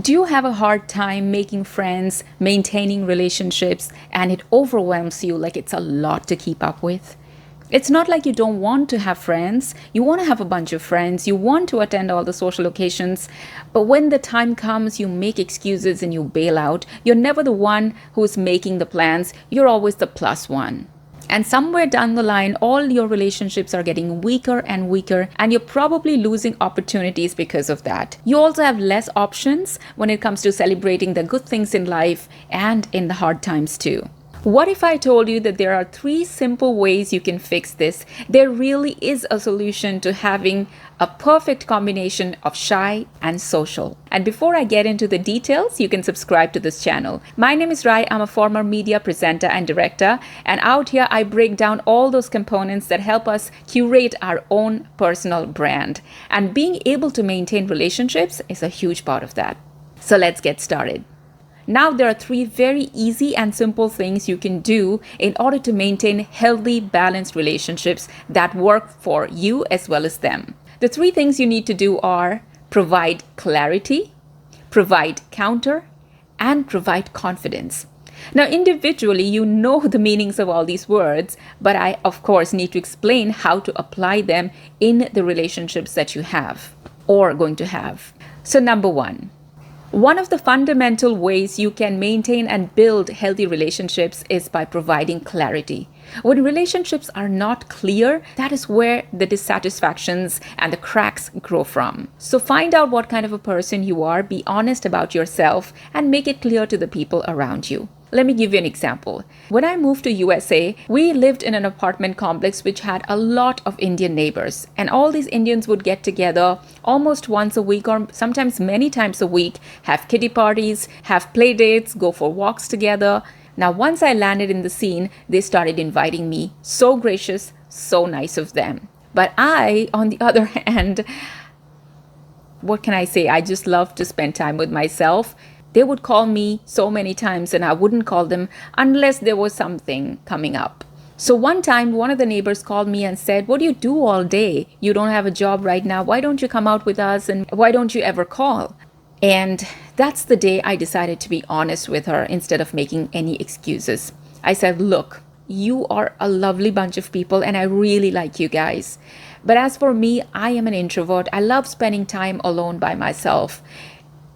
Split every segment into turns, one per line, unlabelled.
Do you have a hard time making friends, maintaining relationships, and it overwhelms you like it's a lot to keep up with? It's not like you don't want to have friends. You want to have a bunch of friends. You want to attend all the social occasions. But when the time comes, you make excuses and you bail out. You're never the one who's making the plans. You're always the plus one. And somewhere down the line, all your relationships are getting weaker and weaker, and you're probably losing opportunities because of that. You also have less options when it comes to celebrating the good things in life and in the hard times too. What if I told you that there are 3 simple ways you can fix this? There really is a solution to having a perfect combination of shy and social. And before I get into the details, you can subscribe to this channel. My name is Rai. I'm a former media presenter and director. And out here, I break down all those components that help us curate our own personal brand. And being able to maintain relationships is a huge part of that. So let's get started. Now, there are 3 very easy and simple things you can do in order to maintain healthy, balanced relationships that work for you as well as them. The 3 things you need to do are provide clarity, provide counter, and provide confidence. Now, individually, you know the meanings of all these words, but I, of course, need to explain how to apply them in the relationships that you have or are going to have. So, number 1. One of the fundamental ways you can maintain and build healthy relationships is by providing clarity. When relationships are not clear, that is where the dissatisfactions and the cracks grow from. So find out what kind of a person you are, be honest about yourself, and make it clear to the people around you. Let me give you an example. When I moved to USA, we lived in an apartment complex which had a lot of Indian neighbors. And all these Indians would get together almost once a week or sometimes many times a week, have kiddie parties, have play dates, go for walks together. Now, once I landed in the scene, they started inviting me. So gracious, so nice of them. But I, on the other hand, what can I say? I just love to spend time with myself. They would call me so many times and I wouldn't call them unless there was something coming up. So one time, one of the neighbors called me and said, "What do you do all day? You don't have a job right now. Why don't you come out with us? And why don't you ever call?" And that's the day I decided to be honest with her instead of making any excuses. I said, "Look, you are a lovely bunch of people and I really like you guys. But as for me, I am an introvert. I love spending time alone by myself.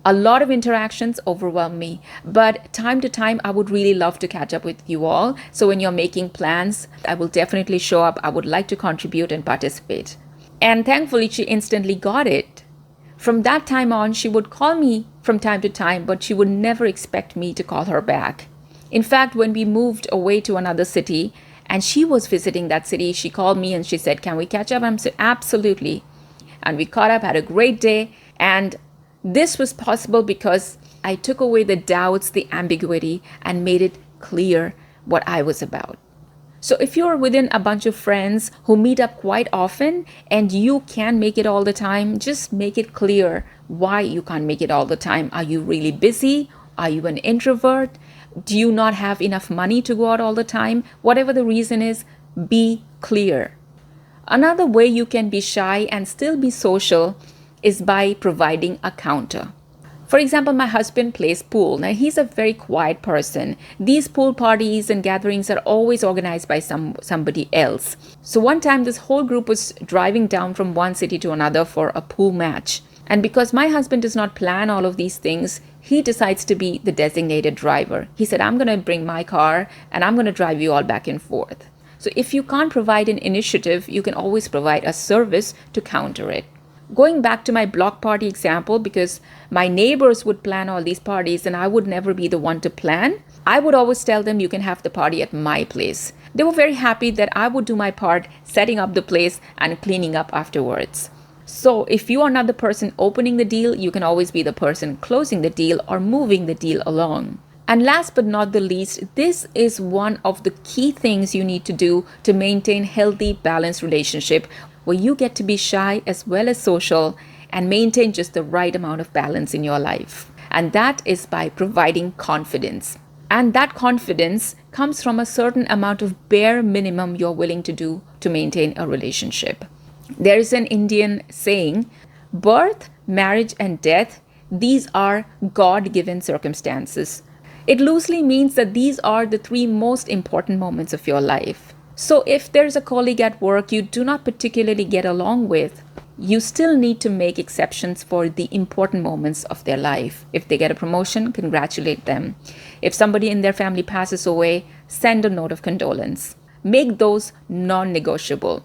A lot of interactions overwhelm me, but time to time, I would really love to catch up with you all. So when you're making plans, I will definitely show up. I would like to contribute and participate." And thankfully, she instantly got it. From that time on, she would call me from time to time, but she would never expect me to call her back. In fact, when we moved away to another city and she was visiting that city, she called me and she said, "Can we catch up?" I said, "Absolutely." And we caught up, had a great day. And this was possible because I took away the doubts, the ambiguity, and made it clear what I was about. So if you're within a bunch of friends who meet up quite often and you can't make it all the time, just make it clear why you can't make it all the time. Are you really busy? Are you an introvert? Do you not have enough money to go out all the time? Whatever the reason is, be clear. Another way you can be shy and still be social is by providing a counter. For example, my husband plays pool. Now, he's a very quiet person. These pool parties and gatherings are always organized by somebody else. So one time, this whole group was driving down from one city to another for a pool match. And because my husband does not plan all of these things, he decides to be the designated driver. He said, "I'm going to bring my car and I'm going to drive you all back and forth." So if you can't provide an initiative, you can always provide a service to counter it. Going back to my block party example, because my neighbors would plan all these parties and I would never be the one to plan, I would always tell them, "You can have the party at my place." They were very happy that I would do my part, setting up the place and cleaning up afterwards. So if you are not the person opening the deal, you can always be the person closing the deal or moving the deal along. And last but not the least, this is one of the key things you need to do to maintain healthy, balanced relationship where you get to be shy as well as social and maintain just the right amount of balance in your life. And that is by providing confidence. And that confidence comes from a certain amount of bare minimum you're willing to do to maintain a relationship. There is an Indian saying, "Birth, marriage, and death, These are God-given circumstances. It loosely means that these are the three most important moments of your life. So if there's a colleague at work you do not particularly get along with, you still need to make exceptions for the important moments of their life. If they get a promotion, congratulate them. If somebody in their family passes away, send a note of condolence. Make those non-negotiable.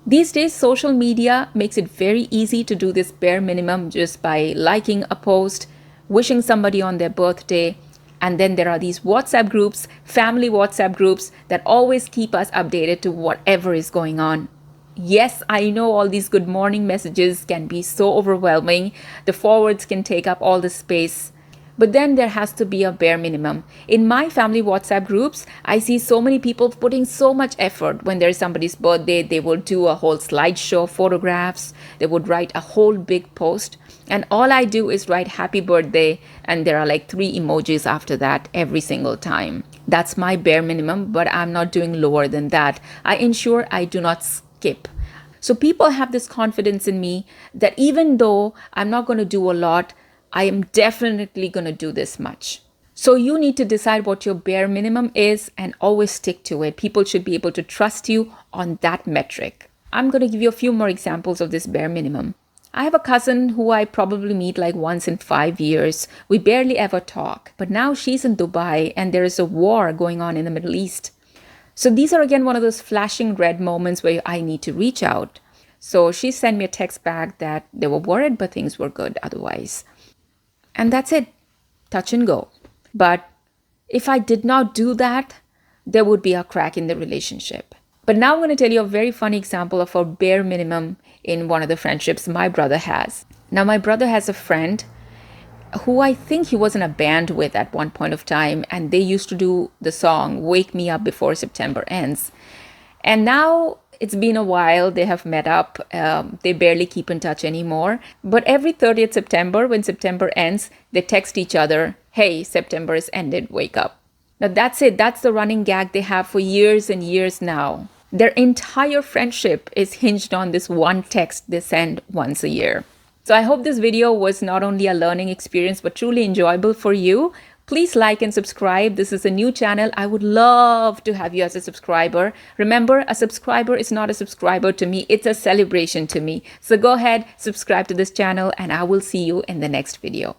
These days, social media makes it very easy to do this bare minimum just by liking a post, wishing somebody on their birthday, and then there are these WhatsApp groups, family WhatsApp groups that always keep us updated to whatever is going on. Yes, I know all these good morning messages can be so overwhelming. The forwards can take up all the space. But then there has to be a bare minimum. In my family WhatsApp groups, I see so many people putting so much effort. When there's somebody's birthday, they will do a whole slideshow of photographs. They would write a whole big post. And all I do is write happy birthday. And there are like 3 emojis after that every single time. That's my bare minimum, but I'm not doing lower than that. I ensure I do not skip. So people have this confidence in me that even though I'm not going to do a lot, I am definitely going to do this much. So you need to decide what your bare minimum is and always stick to it. People should be able to trust you on that metric. I'm going to give you a few more examples of this bare minimum. I have a cousin who I probably meet like once in 5 years. We barely ever talk, but now she's in Dubai and there is a war going on in the Middle East. So these are again one of those flashing red moments where I need to reach out. So she sent me a text back that they were worried, but things were good otherwise. And that's it, touch and go. But if I did not do that, there would be a crack in the relationship. But now I'm going to tell you a very funny example of a bare minimum in one of the friendships my brother has. Now, my brother has a friend who I think he was in a band with at one point of time, and they used to do the song Wake Me Up Before September Ends. And now it's been a while, they have met up, they barely keep in touch anymore. But every 30th September, when September ends, they text each other, hey, September has ended, wake up. Now that's it, that's the running gag they have for years and years now. Their entire friendship is hinged on this one text they send once a year. So I hope this video was not only a learning experience, but truly enjoyable for you. Please like and subscribe. This is a new channel. I would love to have you as a subscriber. Remember, a subscriber is not a subscriber to me. It's a celebration to me. So go ahead, subscribe to this channel, and I will see you in the next video.